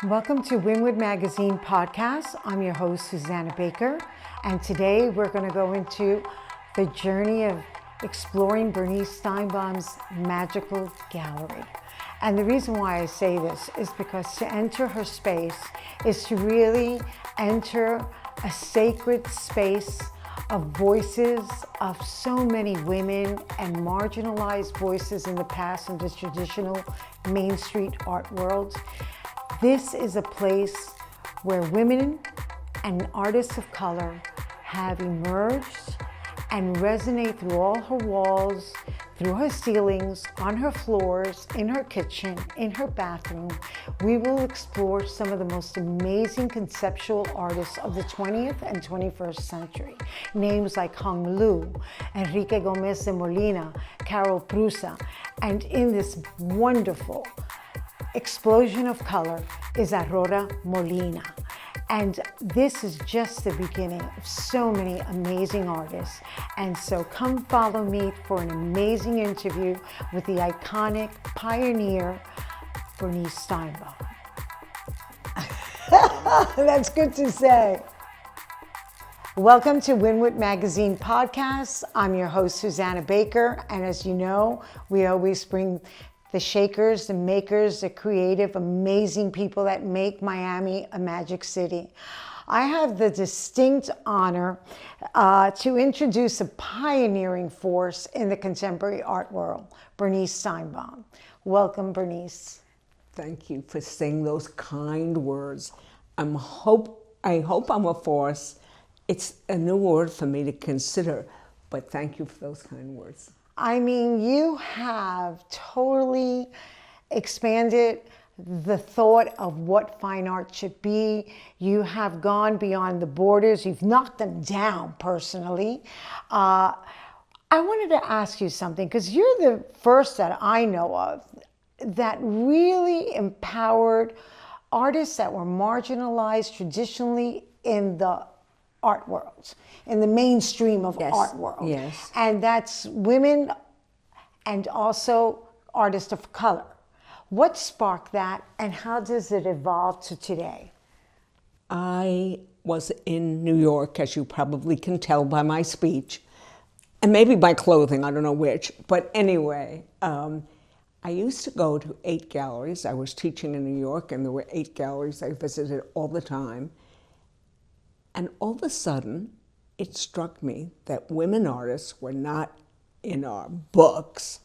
Welcome to Wynwood Magazine podcast. I'm your host, Susana Baker, and today we're going to go into the journey of exploring Bernice Steinbaum's magical gallery. And the reason why I say this is because to enter her space is to really enter a sacred space of voices of so many women and marginalized voices in the past in the traditional Main Street art world. This is a place where women and artists of color have emerged and resonate through all her walls, through her ceilings, on her floors, in her kitchen, in her bathroom. We will explore some of the most amazing conceptual artists of the 20th and 21st century. Names like Hung Lu, Enrique Gomez de Molina, Carol Prusa, and in this wonderful explosion of color is Aurora Molina. And this is just the beginning of so many amazing artists. And so come follow me for an amazing interview with the iconic pioneer, Bernice Steinbaum. That's good to say. Welcome to Wynwood Magazine podcast. I'm your host, Susana Baker. And as you know, we always bring the shakers, the makers, the creative, amazing people that make Miami a magic city. I have the distinct honor to introduce a pioneering force in the contemporary art world, Bernice Steinbaum. Welcome, Bernice. Thank you for saying those kind words. I hope I'm a force. It's a new word for me to consider, but thank you for those kind words. I mean, you have totally expanded the thought of what fine art should be. You have gone beyond the borders. You've knocked them down personally. I wanted to ask you something, because you're the first that I know of that really empowered artists that were marginalized traditionally in the art world, in the mainstream of art world. Yes. And that's women and also artists of color. What sparked that, and how does it evolve to today? I was in New York, as you probably can tell by my speech, and maybe by clothing, I don't know which. But anyway, I used to go to 8 galleries. I was teaching in New York, and there were 8 galleries I visited all the time. And all of a sudden, it struck me that women artists were not in our books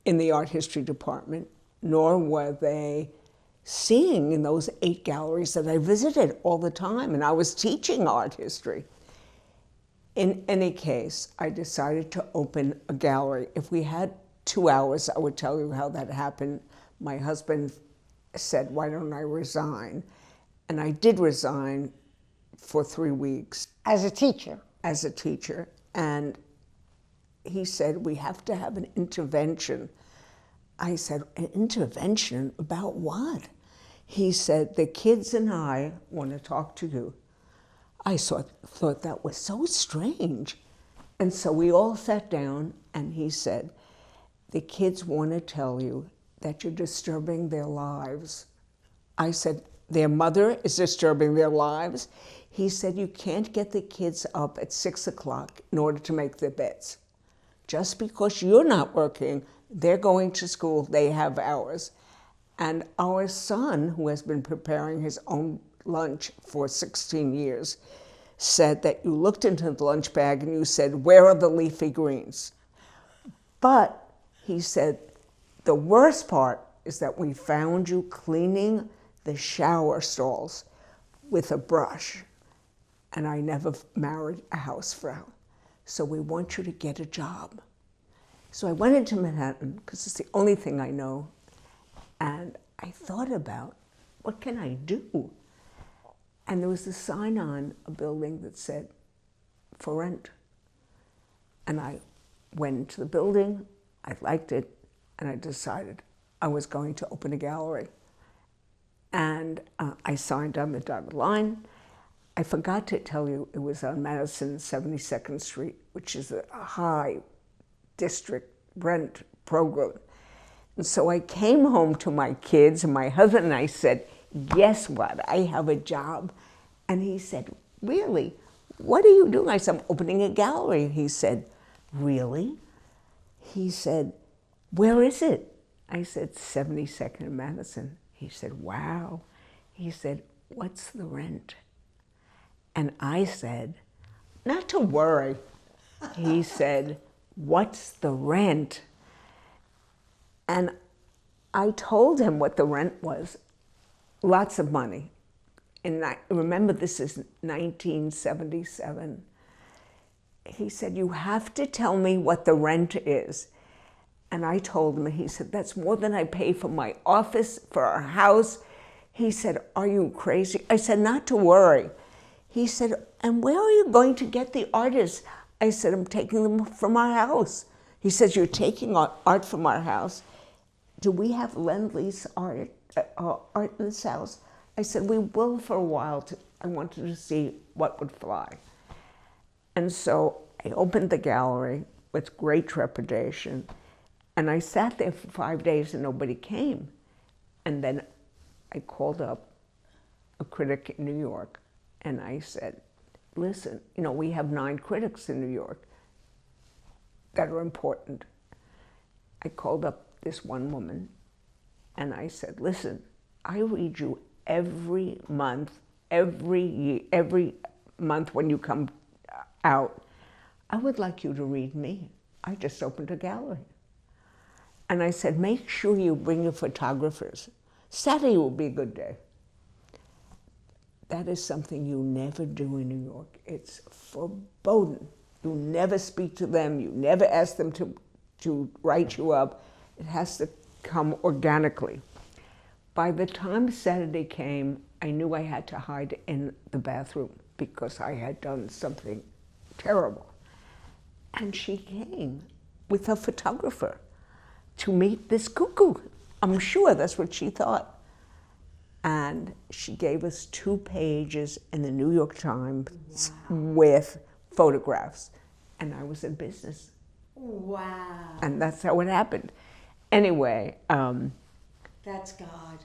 in the art history department, nor were they seeing in those 8 galleries that I visited all the time, and I was teaching art history. In any case, I decided to open a gallery. If we had 2 hours, I would tell you how that happened. My husband said, "Why don't I resign?" And I did resign for 3 weeks. As a teacher? As a teacher. And he said, "We have to have an intervention." I said, "An intervention about what?" He said, "The kids and I want to talk to you." I thought that was so strange. And so we all sat down, and he said, "The kids want to tell you that you're disturbing their lives." I said, "Their mother is disturbing their lives?" He said, "You can't get the kids up at 6 o'clock in order to make their beds. Just because you're not working, they're going to school, they have hours." And our son, who has been preparing his own lunch for 16 years, said that you looked into the lunch bag and you said, "Where are the leafy greens?" But he said, "The worst part is that we found you cleaning the shower stalls with a brush. And I never married a housefrau. So we want you to get a job." So I went into Manhattan, because it's the only thing I know. And I thought about, what can I do? And there was a sign on a building that said, "For rent." And I went into the building, I liked it, and I decided I was going to open a gallery. And I signed on the dotted line. I forgot to tell you, it was on Madison 72nd Street, which is a high district rent program. And so I came home to my kids and my husband, and I said, guess what? I have a job. And he said, really? What are you doing? I said, I'm opening a gallery. He said, really? He said, where is it? I said, 72nd and Madison. He said, wow. He said, what's the rent? And I said, not to worry. He said, what's the rent? And I told him what the rent was. Lots of money. And I remember, this is 1977. He said, you have to tell me what the rent is. And I told him, he said, that's more than I pay for my office, for our house. He said, are you crazy? I said, not to worry. He said, and where are you going to get the artists? I said, I'm taking them from our house. He says, you're taking art from our house? Do we have Lend-Lease art in this house? I said, we will for a while. I wanted to see what would fly. And so I opened the gallery with great trepidation. And I sat there for 5 days and nobody came. And then I called up a critic in New York and I said, listen, we have 9 critics in New York that are important. I called up this one woman and I said, listen, I read you every month, every month when you come out. I would like you to read me. I just opened a gallery. And I said, make sure you bring your photographers. Saturday will be a good day. That is something you never do in New York. It's verboten. You never speak to them. You never ask them to write you up. It has to come organically. By the time Saturday came, I knew I had to hide in the bathroom because I had done something terrible. And she came with a photographer to meet this cuckoo. I'm sure that's what she thought. And she gave us 2 pages in the New York Times with photographs. And I was in business. Wow. And that's how it happened. Anyway. That's God.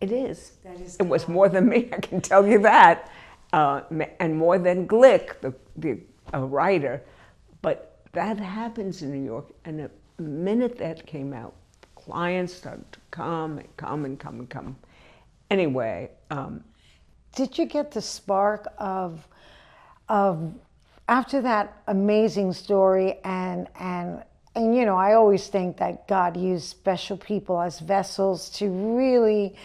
It is. That is God. It was God. more than me, I can tell you that. And more than Glick, the writer. But that happens in New York. And the minute that came out, clients started to come and come and come and come. Anyway. Did you get the spark of after that amazing story and I always think that God used special people as vessels to really,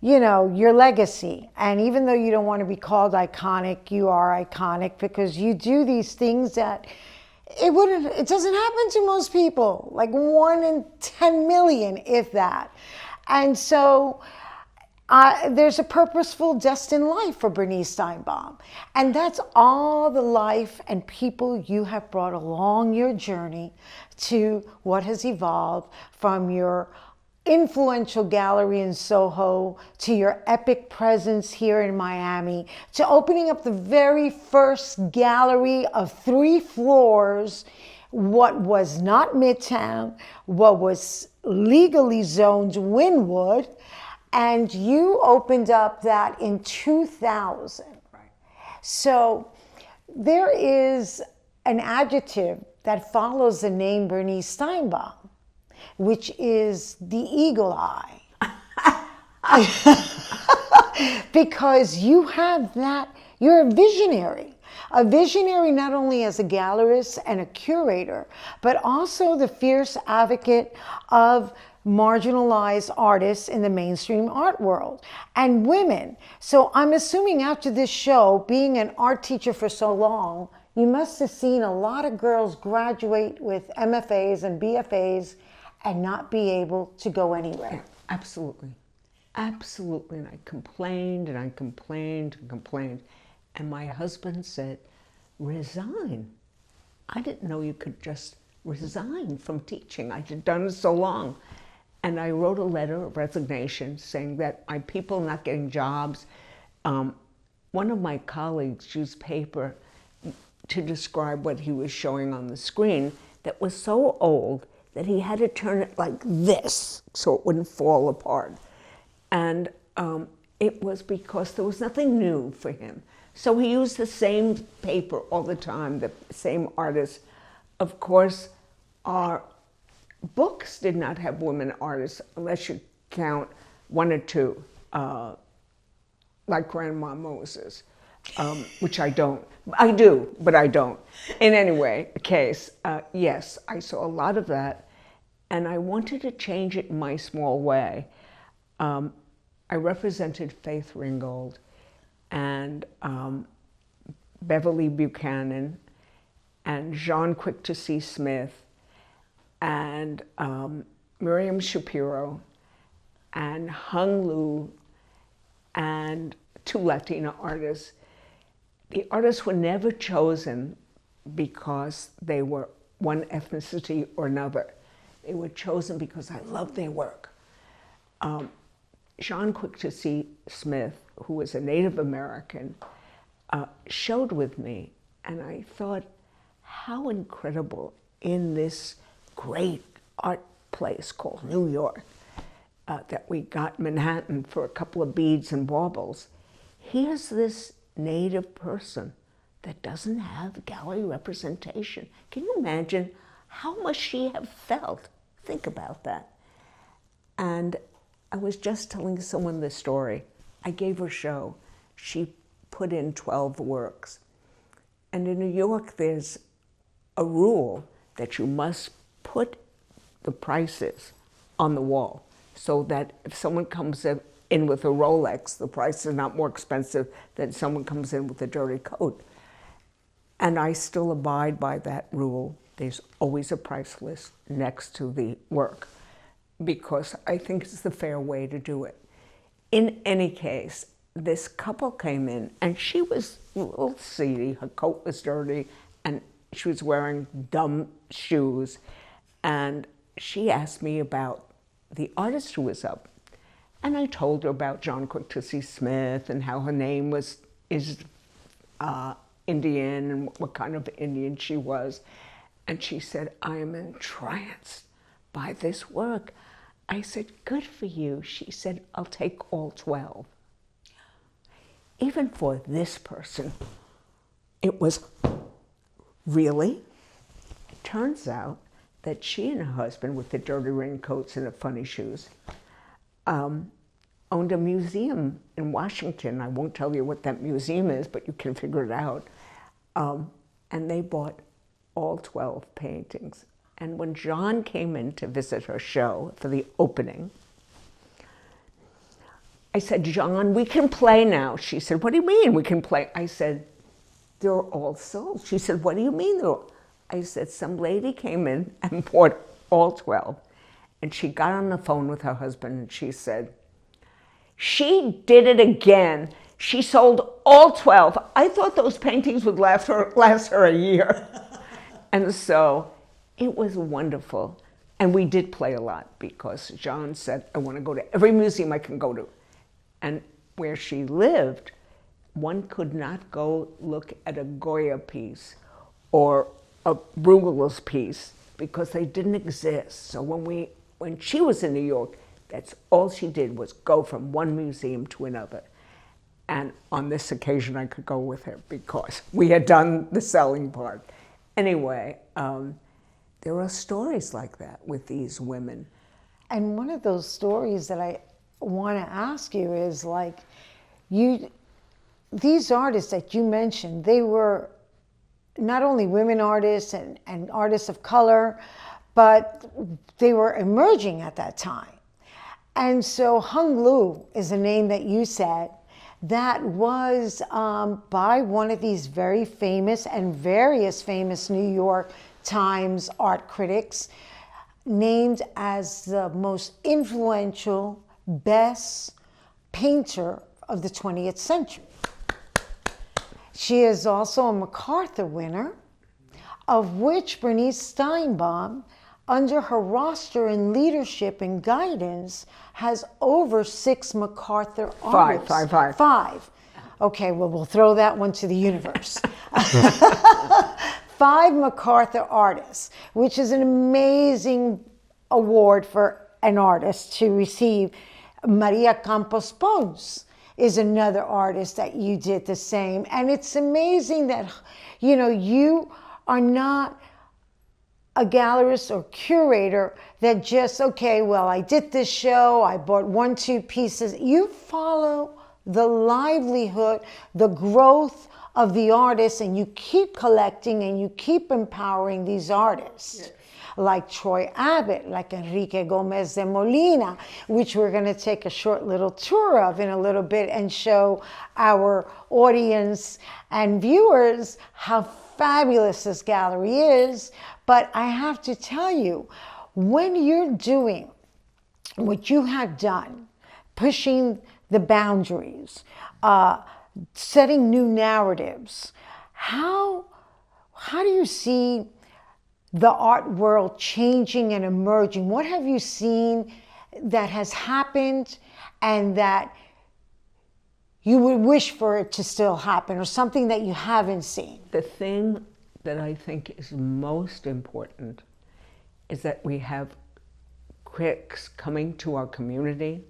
your legacy. And even though you don't want to be called iconic, you are iconic because you do these things that it doesn't happen to most people, like 1 in 10 million, if that. And so there's a purposeful, destined life for Bernice Steinbaum. And that's all the life and people you have brought along your journey to what has evolved from your influential gallery in Soho to your epic presence here in Miami to opening up the very first gallery of 3 floors, what was not Midtown, what was legally zoned Wynwood. And you opened up that in 2000. Right. So there is an adjective that follows the name Bernice Steinbaum, which is the eagle eye. Because you have that, you're a visionary not only as a gallerist and a curator, but also the fierce advocate of marginalized artists in the mainstream art world and women. So I'm assuming after this show, being an art teacher for so long, you must have seen a lot of girls graduate with MFAs and BFAs and not be able to go anywhere. Yeah, absolutely. Absolutely. And I complained and I complained and complained. And my husband said, resign. I didn't know you could just resign from teaching. I had done it so long. And I wrote a letter of resignation saying that my people not getting jobs. One of my colleagues used paper to describe what he was showing on the screen that was so old that he had to turn it like this so it wouldn't fall apart. And it was because there was nothing new for him. So he used the same paper all the time, the same artists. Of course, our books did not have women artists, unless you count one or two, like Grandma Moses, which I don't. I do, but I don't. In any way, case, yes, I saw a lot of that, and I wanted to change it in my small way. I represented Faith Ringgold and Beverly Buchanan and Jean Quick-to-See Smith and Miriam Shapiro and Hung Lu and two Latina artists. The artists were never chosen because they were one ethnicity or another. They were chosen because I loved their work. Jean Quick-to-See Smith, who was a Native American, showed with me, and I thought, how incredible in this great art place called New York, that we got Manhattan for a couple of beads and baubles. Here's this Native person that doesn't have gallery representation. Can you imagine how must she have felt? Think about that. And I was just telling someone this story. I gave her a show. She put in 12 works. And in New York, there's a rule that you must put the prices on the wall so that if someone comes in with a Rolex, the price is not more expensive than someone comes in with a dirty coat. And I still abide by that rule. There's always a price list next to the work, because I think it's the fair way to do it. In any case, this couple came in, and she was a little seedy. Her coat was dirty, and she was wearing dumb shoes. And she asked me about the artist who was up. And I told her about John Quick-to-See Smith and how her name is Indian and what kind of Indian she was. And she said, I am entranced by this work. I said, good for you. She said, I'll take all 12. Even for this person, it was really. It turns out that she and her husband, with the dirty raincoats and the funny shoes, owned a museum in Washington. I won't tell you what that museum is, but you can figure it out. And they bought all 12 paintings. And when John came in to visit her show for the opening, I said, John, we can play now. She said, what do you mean we can play? I said, they're all sold. She said, what do you mean they're all? I said, some lady came in and bought all 12. And she got on the phone with her husband and she said, she did it again. She sold all 12. I thought those paintings would last her a year. And so it was wonderful. And we did play a lot because John said, I want to go to every museum I can go to. And where she lived, one could not go look at a Goya piece or a Bruegel's piece because they didn't exist. So when she was in New York, that's all she did was go from one museum to another. And on this occasion, I could go with her because we had done the selling part. Anyway, there are stories like that with these women. And one of those stories that I want to ask you is like, these artists that you mentioned, they were not only women artists and artists of color, but they were emerging at that time. And so Hung Lu is a name that you said that was by one of these very famous and various famous New York Times art critics, named as the most influential, best painter of the 20th century. She is also a MacArthur winner, of which Bernice Steinbaum, under her roster in leadership and guidance, has over 6 MacArthur artists. Five. Okay, well, we'll throw that one to the universe. 5 MacArthur artists, which is an amazing award for an artist to receive. Maria Campos Pons is another artist that you did the same. And it's amazing that, you know, you are not a gallerist or curator that just, okay, well, I did this show, I bought 1, 2 pieces. You follow the livelihood, the growth of the artist, and you keep collecting and you keep empowering these artists. Yes. Like Troy Abbott, like Enrique Gomez de Molina, which we're going to take a short little tour of in a little bit and show our audience and viewers how fabulous this gallery is. But I have to tell you, when you're doing what you have done, pushing the boundaries, setting new narratives, how do you see the art world changing and emerging? What have you seen that has happened and that you would wish for it to still happen, or something that you haven't seen? The thing that I think is most important is that we have critics coming to our community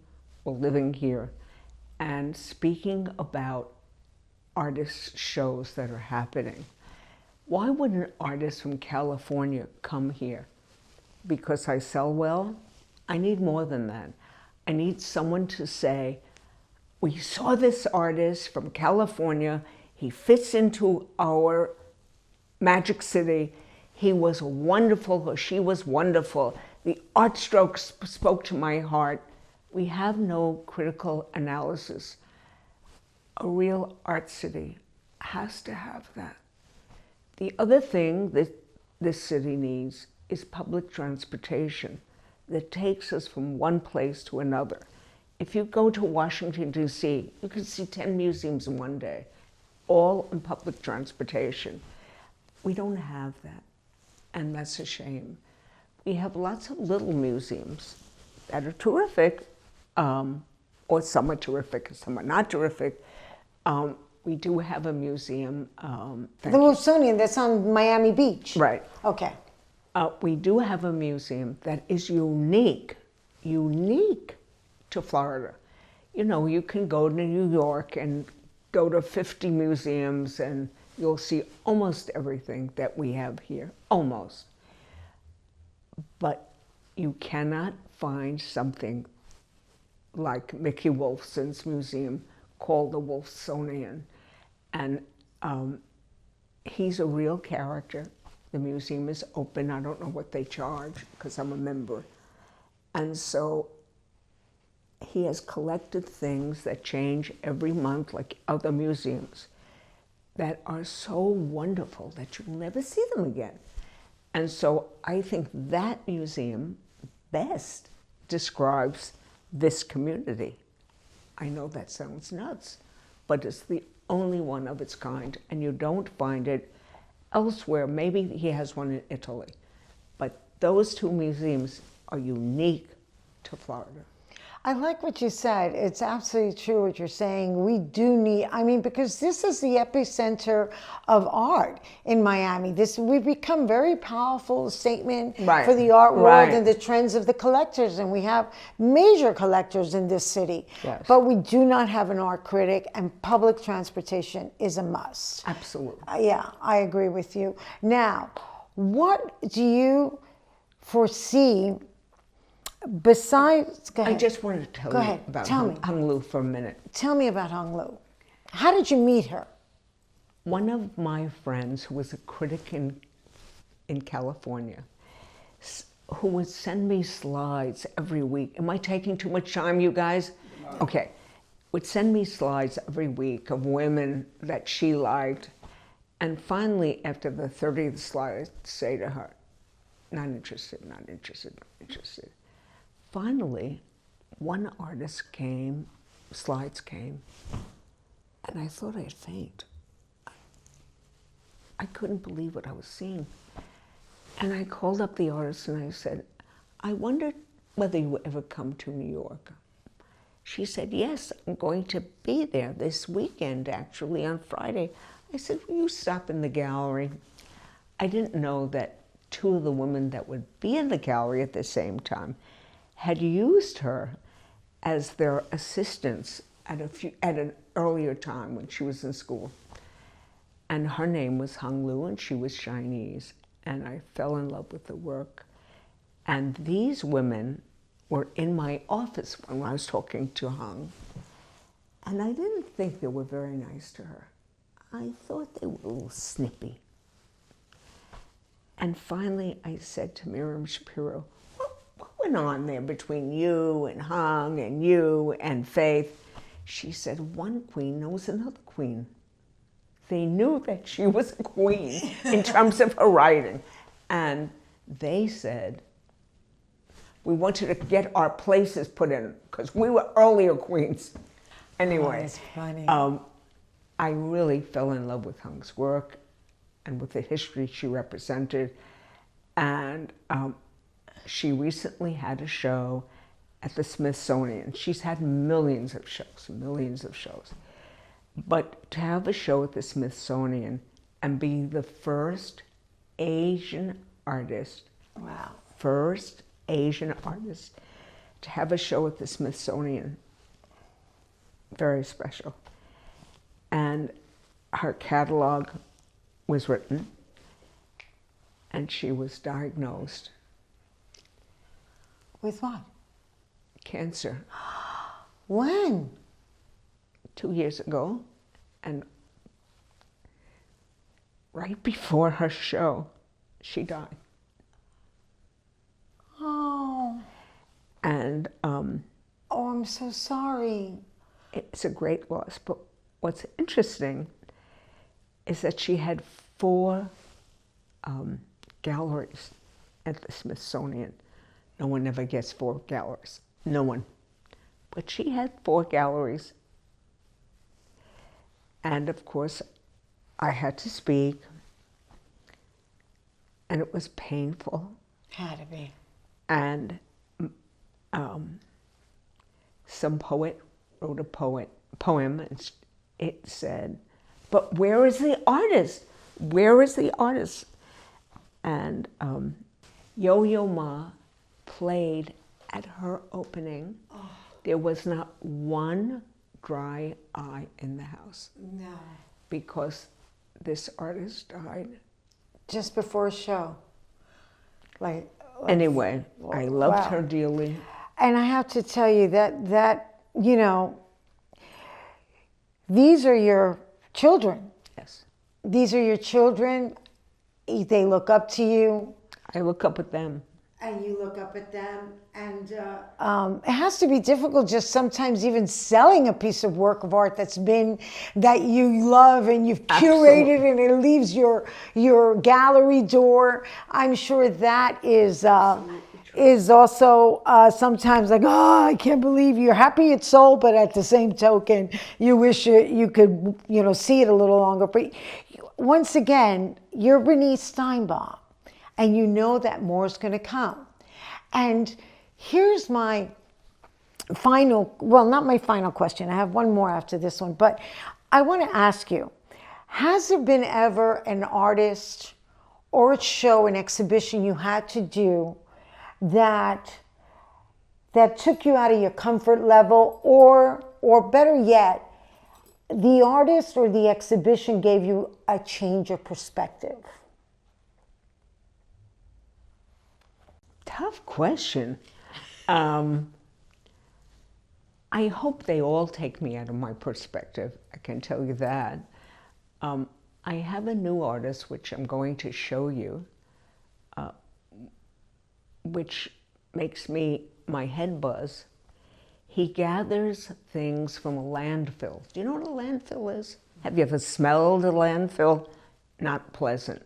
or living here and speaking about artist shows that are happening. Why would an artist from California come here? Because I sell well? I need more than that. I need someone to say, we saw this artist from California, he fits into our Magic City, he was wonderful, or she was wonderful, the art strokes spoke to my heart. We have no critical analysis. A real art city has to have that. The other thing that this city needs is public transportation that takes us from one place to another. If you go to Washington, D.C., you can see 10 museums in one day, all in public transportation. We don't have that, and that's a shame. We have lots of little museums that are terrific, or some are terrific and some are not terrific. We do have a museum. The Wilsonian, that's on Miami Beach. Right. Okay. We do have a museum that is unique to Florida. You know, you can go to New York and go to 50 museums and you'll see almost everything that we have here, almost. But you cannot find something like Mickey Wolfson's museum called the Wolfsonian. And he's a real character. The museum is open. I don't know what they charge because I'm a member. And so he has collected things that change every month like other museums that are so wonderful that you'll never see them again. And so I think that museum best describes this community. I know that sounds nuts, but it's the only one of its kind, and you don't find it elsewhere. Maybe he has one in Italy, but those two museums are unique to Florida. I like what you said. It's absolutely true what you're saying. We do need, I mean, because this is the epicenter of art in Miami. We've become very powerful statement for the art world and the trends of the collectors. And we have major collectors in this city. Yes. But we do not have an art critic, and public transportation is a must. Absolutely. Yeah, I agree with you. Now, what do you foresee besides, go ahead. I just wanted to tell you about Hung Lu for a minute. Tell me about Hung Lu. How did you meet her? One of my friends who was a critic in California, who would send me slides every week. Am I taking too much time, you guys? No. Okay. Would send me slides every week of women that she liked. And finally, after the 30th slide, I'd say to her, not interested, not interested, not interested. Finally, one artist came, slides came, and I thought I'd faint. I couldn't believe what I was seeing. And I called up the artist and I said, I wondered whether you would ever come to New York. She said, yes, I'm going to be there this weekend, actually, on Friday. I said, will you stop in the gallery? I didn't know that two of the women that would be in the gallery at the same time had used her as their assistants at an earlier time when she was in school. And her name was Hung Lu, and she was Chinese. And I fell in love with the work. And these women were in my office when I was talking to Hung. And I didn't think they were very nice to her. I thought they were a little snippy. And finally I said to Miriam Shapiro, what went on there between you and Hung and you and Faith? She said, one queen knows another queen. They knew that she was a queen in terms of her writing. And they said, we want you to get our places put in, because we were earlier queens. Anyway, that's funny. I really fell in love with Hung's work and with the history she represented. And she recently had a show at the Smithsonian. She's had millions of shows. But to have a show at the Smithsonian and be the first Asian artist, first Asian artist to have a show at the Smithsonian, very special. And her catalog was written, and she was diagnosed with what? Cancer. When? 2 years ago. And right before her show, she died. Oh. And oh, I'm so sorry. It's a great loss. But what's interesting is that she had 4 galleries at the Smithsonian. No one ever gets 4 galleries. No one. But she had 4 galleries. And of course, I had to speak. And it was painful. Had to be. And some poet wrote a poem, and it said, but where is the artist? Where is the artist? And Yo-Yo Ma played at her opening. Oh. There was not one dry eye in the house. No. Because this artist died. Just before a show. Anyway, I loved her dearly. And I have to tell you that you know, these are your children. Yes. These are your children. They look up to you. I look up at them. And you look up at them. And it has to be difficult just sometimes even selling a piece of work of art that you love and you've curated. Absolutely. And it leaves your gallery door. I'm sure that is also sometimes like, oh, I can't believe you're happy it's sold, but at the same token, you wish you could, see it a little longer. But once again, you're Bernice Steinbaum, and you know that more is going to come. And here's my not my final question. I have one more after this one, but I want to ask you, has there been ever an artist or a show, an exhibition you had to do that took you out of your comfort level, or better yet, the artist or the exhibition gave you a change of perspective? Tough question. I hope they all take me out of my perspective. I can tell you that. I have a new artist, which I'm going to show you, which makes my head buzz. He gathers things from a landfill. Do you know what a landfill is? Have you ever smelled a landfill? Not pleasant.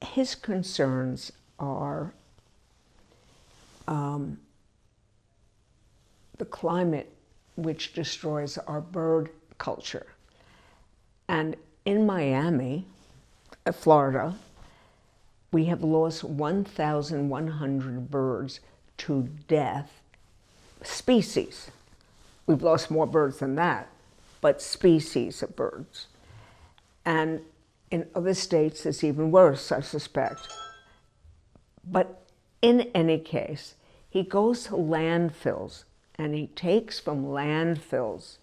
His concerns are the climate, which destroys our bird culture. And in Miami, Florida, we have lost 1,100 birds to death, species. We've lost more birds than that, but species of birds. And in other states, it's even worse, I suspect. But in any case, he goes to landfills and he takes from landfills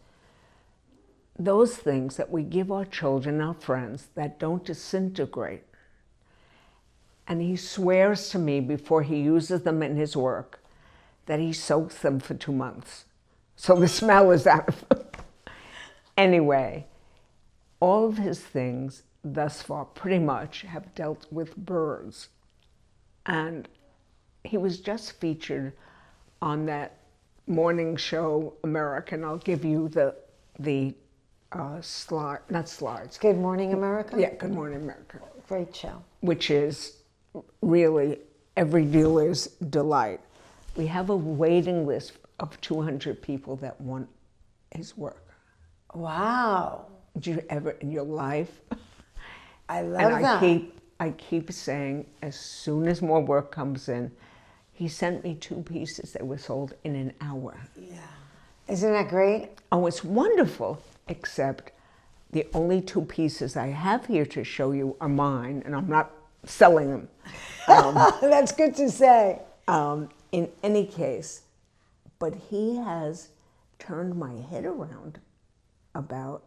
those things that we give our children, our friends, that don't disintegrate. And he swears to me before he uses them in his work that he soaks them for 2 months. So the smell is out of them. Anyway, all of his things thus far pretty much have dealt with birds. And he was just featured on that morning show, American. I'll give you the slide, not slides. Good Morning America? Yeah, Good Morning America. Great show. Which is really every dealer's delight. We have a waiting list of 200 people that want his work. Wow. Did you ever in your life? I love that. I keep saying, as soon as more work comes in, he sent me 2 pieces that were sold in an hour. Yeah. Isn't that great? Oh, it's wonderful, except the only 2 pieces I have here to show you are mine, and I'm not selling them. That's good to say. In any case, but he has turned my head around about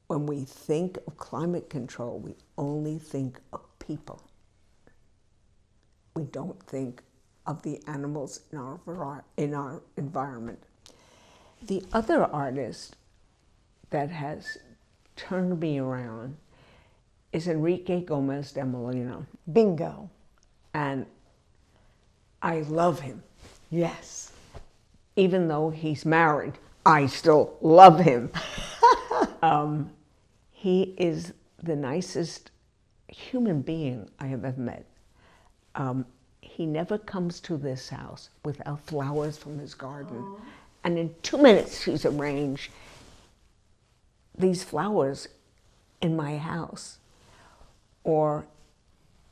when we think of climate control, we only think of people. We don't think of the animals in our environment. The other artist that has turned me around is Enrique Gomez de Molina. Bingo. And I love him. Yes. Even though he's married, I still love him. He is the nicest human being I have ever met. He never comes to this house without flowers from his garden. Aww. And in 2 minutes, he's arranged these flowers in my house. Or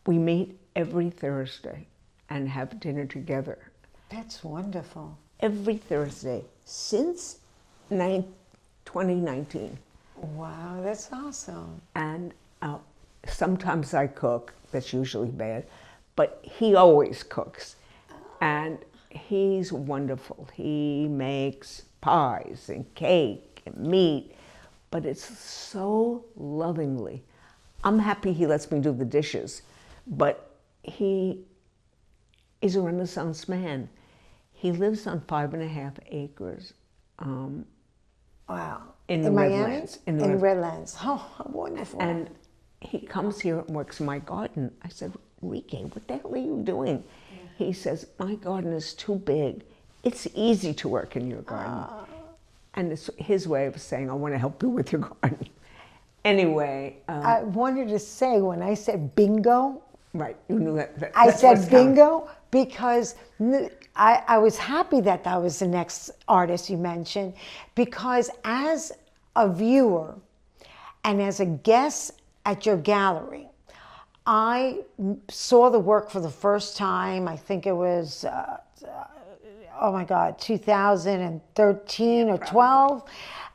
we meet every Thursday and have dinner together. That's wonderful. Every Thursday since 2019. Wow, that's awesome. And sometimes I cook, that's usually bad, but he always cooks. And he's wonderful. He makes pies and cake and meat, but it's so lovingly. I'm happy he lets me do the dishes, but he is a Renaissance man. He lives on 5.5 acres. Wow. In the Miami? Redlands. In the Redlands. Oh, wonderful. And he comes here and works in my garden. I said, Enrique, what the hell are you doing? Yeah. He says, my garden is too big. It's easy to work in your garden. And it's his way of saying, I want to help you with your garden. Anyway. I wanted to say, when I said bingo. Right, you knew that. I said bingo because I was happy that that was the next artist you mentioned, because as a viewer and as a guest at your gallery, I saw the work for the first time. I think it was, 2013 or 12,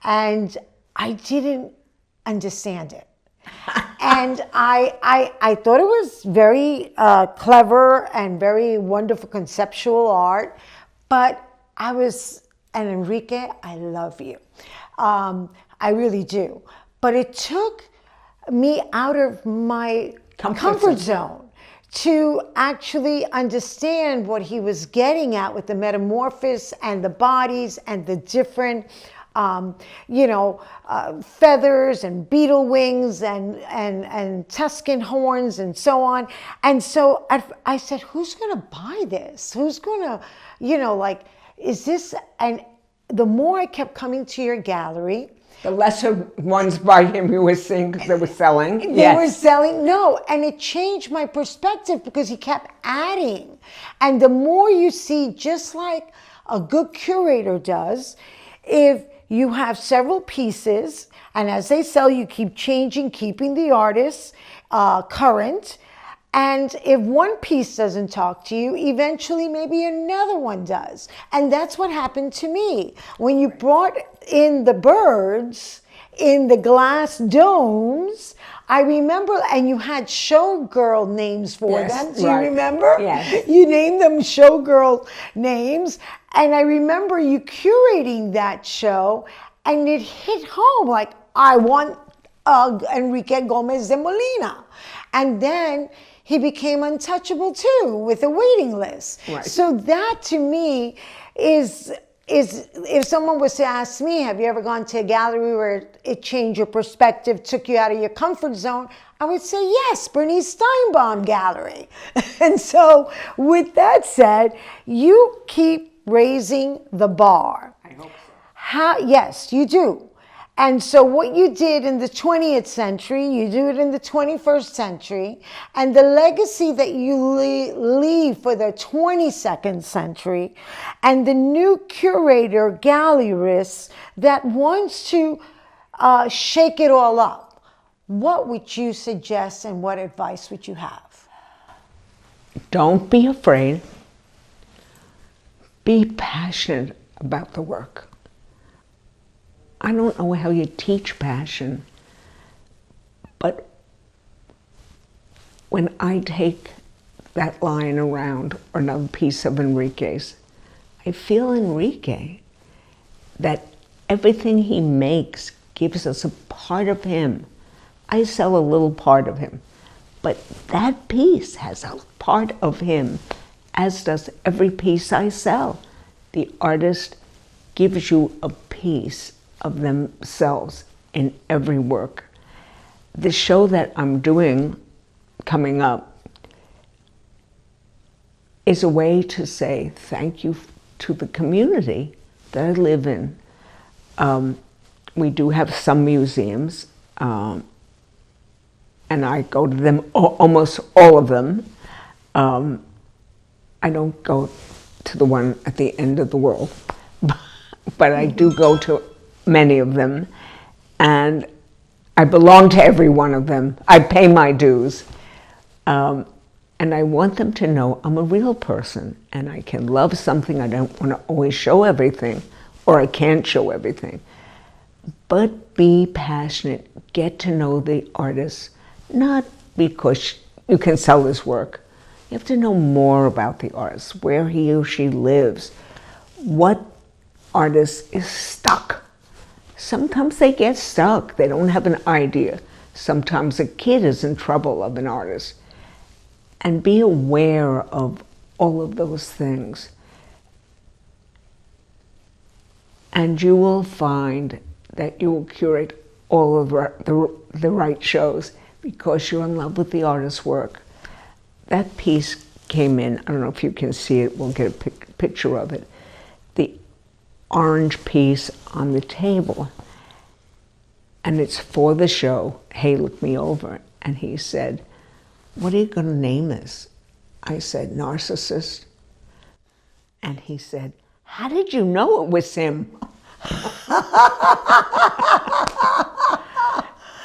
and I didn't understand it. And I thought it was very clever and very wonderful conceptual art, but and Enrique, I love you. I really do. But it took me out of my comfort zone to actually understand what he was getting at with the metamorphosis and the bodies and the different feathers and beetle wings and Tuscan horns and so on. And so I said, who's going to buy this? Who's going to, is this? And the more I kept coming to your gallery, the lesser ones by him you were seeing because they were selling. They were selling, no. And it changed my perspective because he kept adding. And the more you see, just like a good curator does, if you have several pieces, and as they sell, you keep changing, keeping the artist current. And if one piece doesn't talk to you, eventually maybe another one does. And that's what happened to me. When you brought in the birds in the glass domes, I remember, and you had showgirl names for Yes, them. Do you right. remember? Yes. You named them showgirl names. And I remember you curating that show, and it hit home like, I want Enrique Gomez de Molina. And then he became untouchable too, with a waiting list. Right. So that to me is if someone was to ask me, have you ever gone to a gallery where it changed your perspective, took you out of your comfort zone? I would say yes, Bernice Steinbaum Gallery. And so with that said, you keep raising the bar. I hope so. Yes, you do. And so what you did in the 20th century, you do it in the 21st century, and the legacy that you leave for the 22nd century, and the new curator, gallerist, that wants to shake it all up. What would you suggest and what advice would you have? Don't be afraid. Be passionate about the work. I don't know how you teach passion, but when I take that line around or another piece of Enrique's, I feel Enrique, that everything he makes gives us a part of him. I sell a little part of him, but that piece has a part of him, as does every piece I sell. The artist gives you a piece of themselves in every work. The show that I'm doing coming up is a way to say thank you to the community that I live in. We do have some museums, and I go to them, almost all of them. I don't go to the one at the end of the world, but I do go to many of them, and I belong to every one of them. I pay my dues, and I want them to know I'm a real person, and I can love something. I don't want to always show everything, or I can't show everything, but be passionate. Get to know the artist, not because you can sell his work. You have to know more about the artist, where he or she lives, what artist is stuck. Sometimes they get stuck, they don't have an idea. Sometimes a kid is in trouble of an artist. And be aware of all of those things. And you will find that you will curate all of the right shows because you're in love with the artist's work. That piece came in, I don't know if you can see it, we'll get a picture of it. The orange piece on the table, and it's for the show. Hey, look me over. And he said, what are you going to name this? I said, Narcissist. And he said, how did you know it was him?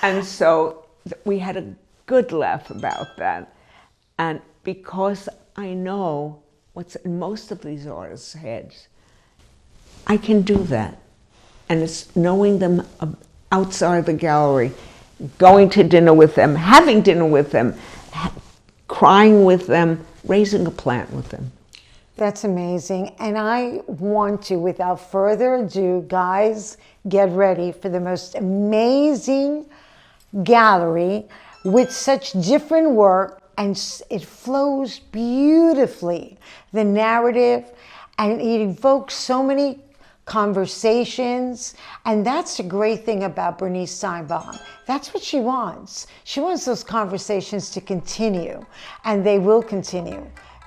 And so we had a good laugh about that. And because I know what's in most of these artists' heads, I can do that. And it's knowing them outside the gallery, going to dinner with them, having dinner with them, crying with them, raising a plant with them. That's amazing. And I want to, without further ado, guys, get ready for the most amazing gallery with such different work, and it flows beautifully. The narrative, and it evokes so many conversations, and that's the great thing about Bernice Steinbaum. That's what she wants. She wants those conversations to continue, and they will continue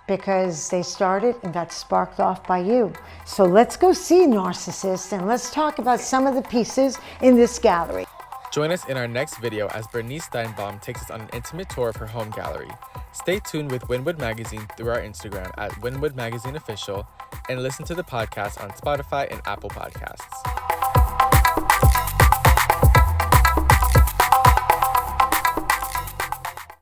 because they started and got sparked off by you. So let's go see Narcissist, and let's talk about some of the pieces in this gallery. Join us in our next video as Bernice Steinbaum takes us on an intimate tour of her home gallery. Stay tuned with Wynwood Magazine through our Instagram at Wynwood Magazine Official, and listen to the podcast on Spotify and Apple Podcasts.